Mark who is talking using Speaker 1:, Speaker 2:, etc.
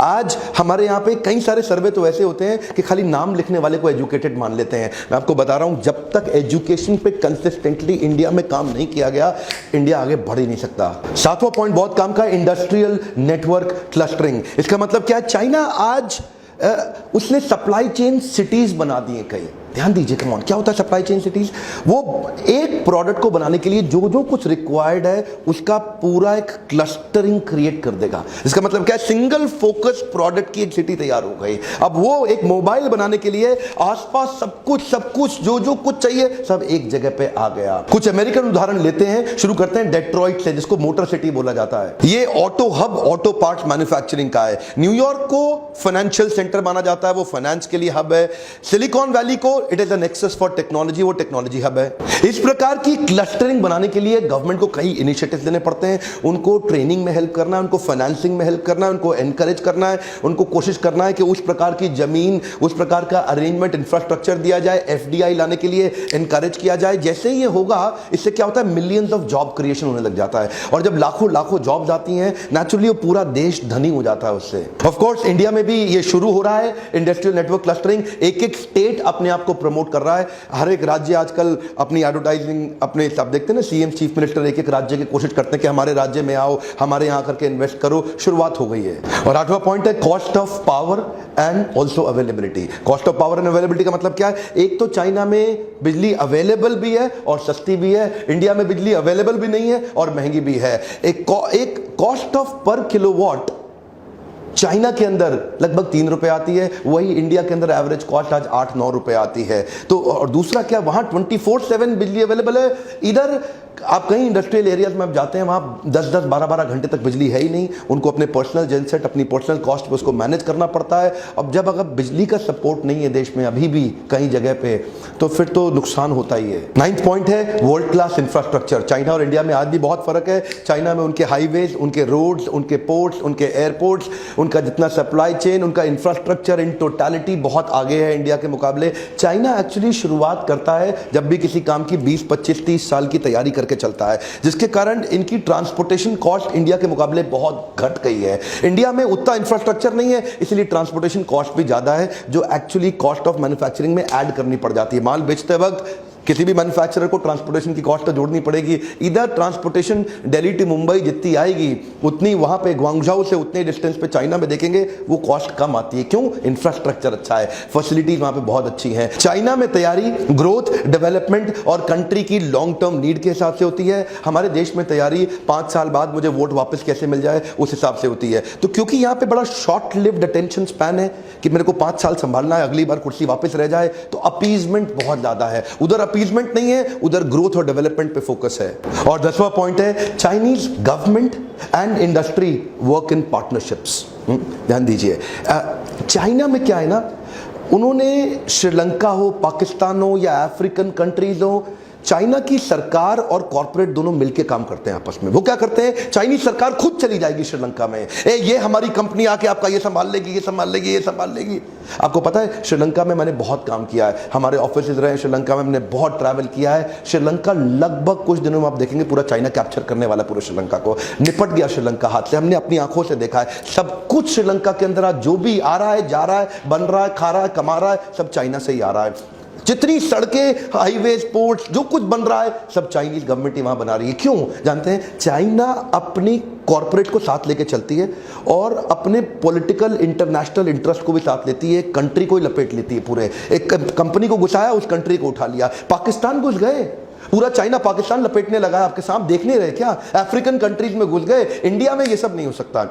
Speaker 1: आज हमारे यहाँ पे कई सारे सर्वे तो ऐसे होते हैं कि खाली नाम लिखने वाले को एजुकेटेड मान लेते हैं। मैं आपको बता रहा हूं, जब तक एजुकेशन पे कंसिस्टेंटली इंडिया में काम नहीं किया गया, इंडिया आगे बढ़ ही नहीं सकता। सातवां पॉइंट बहुत काम का, इंडस्ट्रियल नेटवर्क क्लस्टरिंग। इसका मतलब क्या है? चाइना आज उसने सप्लाई चेन सिटीज बना दी है कई। ध्यान दीजिए, कम ऑन, क्या होता है सप्लाई चेन सिटीज? वो एक प्रोडक्ट को बनाने के लिए जो जो कुछ रिक्वायर्ड है उसका पूरा एक क्लस्टरिंग क्रिएट कर देगा। इसका मतलब क्या है? सिंगल फोकस प्रोडक्ट की एक सिटी तैयार हो गई। अब वो एक मोबाइल बनाने के लिए आसपास सब कुछ जो जो कुछ चाहिए सब एक जगह पे आ गया। कुछ अमेरिकन उदाहरण लेते हैं, शुरू करते हैं डेट्रॉइट से, जिसको मोटर सिटी बोला जाता है। ये auto hub, auto parts manufacturing का है। न्यूयॉर्क को फाइनेंशियल सेंटर माना जाता है, वो फाइनेंस के लिए हब है। सिलिकॉन वैली को it is an nexus for technology, वो टेक्नोलॉजी हब है। इस प्रकार की क्लस्टरिंग बनाने के लिए गवर्नमेंट को कई इनिशिएटिव्स लेने पड़ते हैं। उनको ट्रेनिंग में हेल्प करना है, उनको फाइनेंसिंग में हेल्प करना है, उनको एनकरेज करना है, उनको कोशिश करना है कि उस प्रकार की जमीन, उस प्रकार का अरेंजमेंट, इंफ्रास्ट्रक्चर दिया जाए, एफडीआई लाने के लिए एनकरेज किया जाए। जैसे ही ये होगा, इससे क्या होता है? मिलियंस ऑफ जॉब क्रिएशन होने लग जाता है। और जब लाखों लाखों जॉब्स आती हैं, नेचुरली वो पूरा देश धनी हो जाता है उससे। ऑफ कोर्स इंडिया में भी ये शुरू हो रहा है, इंडस्ट्रियल नेटवर्क क्लस्टरिंग। एक एक स्टेट अपने आप को प्रमोट कर रहा है। हर एक राज्य आजकल अपनी एडवर्टाइजिंग अपने हिसाब देखते हैं ना, सीएम, चीफ मिनिस्टर एक एक राज्य की कोशिश करते हैं कि हमारे राज्य में आओ, हमारे यहां करके इन्वेस्ट करो। शुरुआत हो गई है। और आठवां पॉइंट है cost of power and also availability. Cost of power and availability का मतलब क्या है? एक तो चाइना में बिजली अवेलेबल भी है और सस्ती भी है। इंडिया में बिजली अवेलेबल भी नहीं है और महंगी भी है। एक कॉस्ट ऑफ पर किलोवाट चाइना के अंदर लगभग 3 रुपए आती है, वही इंडिया के अंदर एवरेज कॉस्ट आज 8-9 रुपए आती है। तो और दूसरा क्या, वहां 24/7 बिजली अवेलेबल है। इधर आप कहीं इंडस्ट्रियल एरियाज में आप जाते हैं, वहां 10-10, 12-12 घंटे तक बिजली है ही नहीं। उनको अपने पर्सनल जेनसेट, अपनी पर्सनल कॉस्ट पे उसको मैनेज करना पड़ता है। अब जब अगर बिजली का सपोर्ट नहीं है देश में अभी भी कई जगह पे, तो फिर तो नुकसान होता ही है। 9th पॉइंट है वर्ल्ड क्लास इंफ्रास्ट्रक्चर। चाइना और इंडिया में आज भी बहुत फर्क है। चाइना में उनके हाईवेज, उनके रोड्स, उनके पोर्ट्स, उनके एयरपोर्ट्स, उनका जितना सप्लाई चेन, उनका इंफ्रास्ट्रक्चर इन टोटलिटी बहुत आगे है इंडिया के मुकाबले। चाइना एक्चुअली शुरुआत करता है जब भी किसी काम की 20, 25, 30 साल की तैयारी करके चलता है, जिसके कारण इनकी ट्रांसपोर्टेशन कॉस्ट इंडिया के मुकाबले बहुत घट गई है। इंडिया में उतना इंफ्रास्ट्रक्चर नहीं है, इसलिए ट्रांसपोर्टेशन कॉस्ट भी ज्यादा है, जो एक्चुअली कॉस्ट ऑफ मैन्युफैक्चरिंग में ऐड करनी पड़ जाती है। माल बेचते वक्त किसी भी मैन्युफैक्चरर को ट्रांसपोर्टेशन की कॉस्ट तो जोड़नी पड़ेगी। इधर ट्रांसपोर्टेशन दिल्ली टू मुंबई जितनी आएगी, उतनी वहां पे ग्वांगझाओ से उतने डिस्टेंस पे चाइना में देखेंगे वो कॉस्ट कम आती है। क्यों? इंफ्रास्ट्रक्चर अच्छा है, फैसिलिटीज वहां पे बहुत अच्छी हैं। चाइना में तैयारी ग्रोथ, डेवलपमेंट और कंट्री की लॉन्ग टर्म नीड के हिसाब से होती है। हमारे देश में तैयारी 5 साल बाद मुझे वोट वापस कैसे मिल जाए उस हिसाब से होती है। तो क्योंकि यहाँ पे बड़ा शॉर्ट लिव्ड अटेंशन स्पैन है कि मेरे को 5 साल संभालना है, अगली बार कुर्सी वापस रह जाए, तो अपीजमेंट बहुत ज्यादा है। उधर अपीजमेंट नहीं है, उधर ग्रोथ और डेवलपमेंट पे फोकस है। और 10वां पॉइंट है Chinese government and industry work in partnerships. ध्यान दीजिए, चाइना में क्या है ना, उन्होंने श्रीलंका हो, पाकिस्तान हो या अफ्रीकन कंट्रीज हो, चाइना की सरकार और कॉर्पोरेट दोनों मिलकर काम करते हैं आपस में। वो क्या करते हैं? चाइनीज सरकार खुद चली जाएगी श्रीलंका में, ये हमारी कंपनी आके आपका ये संभाल लेगी, ये संभाल लेगी, ये संभाल लेगी। आपको पता है श्रीलंका में मैंने बहुत काम किया है, हमारे ऑफिस रहे हैं श्रीलंका में, हमने बहुत ट्रैवल किया है। श्रीलंका लगभग कुछ दिनों में आप देखेंगे पूरा चाइना कैप्चर करने वाला, पूरे श्रीलंका को निपट गया श्रीलंका हाथ से। हमने अपनी आंखों से देखा है सब कुछ श्रीलंका के अंदर आज जो भी आ रहा है, जा रहा है, बन रहा है, खा रहा है, कमा रहा है, सब चाइना से ही आ रहा है। जितनी सड़कें, हाईवे, पोर्ट्स, जो कुछ बन रहा है सब चाइनीज गवर्नमेंट ही वहां बना रही है। क्यों? जानते हैं, चाइना अपनी कॉर्पोरेट को साथ लेके चलती है और अपने पॉलिटिकल इंटरनेशनल इंटरेस्ट को भी साथ लेती है, कंट्री को ही लपेट लेती है पूरे। एक कंपनी को घुसाया, उस कंट्री को उठा लिया। पाकिस्तान घुस गए, पूरा चाइना पाकिस्तान लपेटने लगा है, आपके सामने देखने रहे क्या? अफ्रीकन कंट्रीज में घुस गए। इंडिया में ये सब नहीं हो सकता।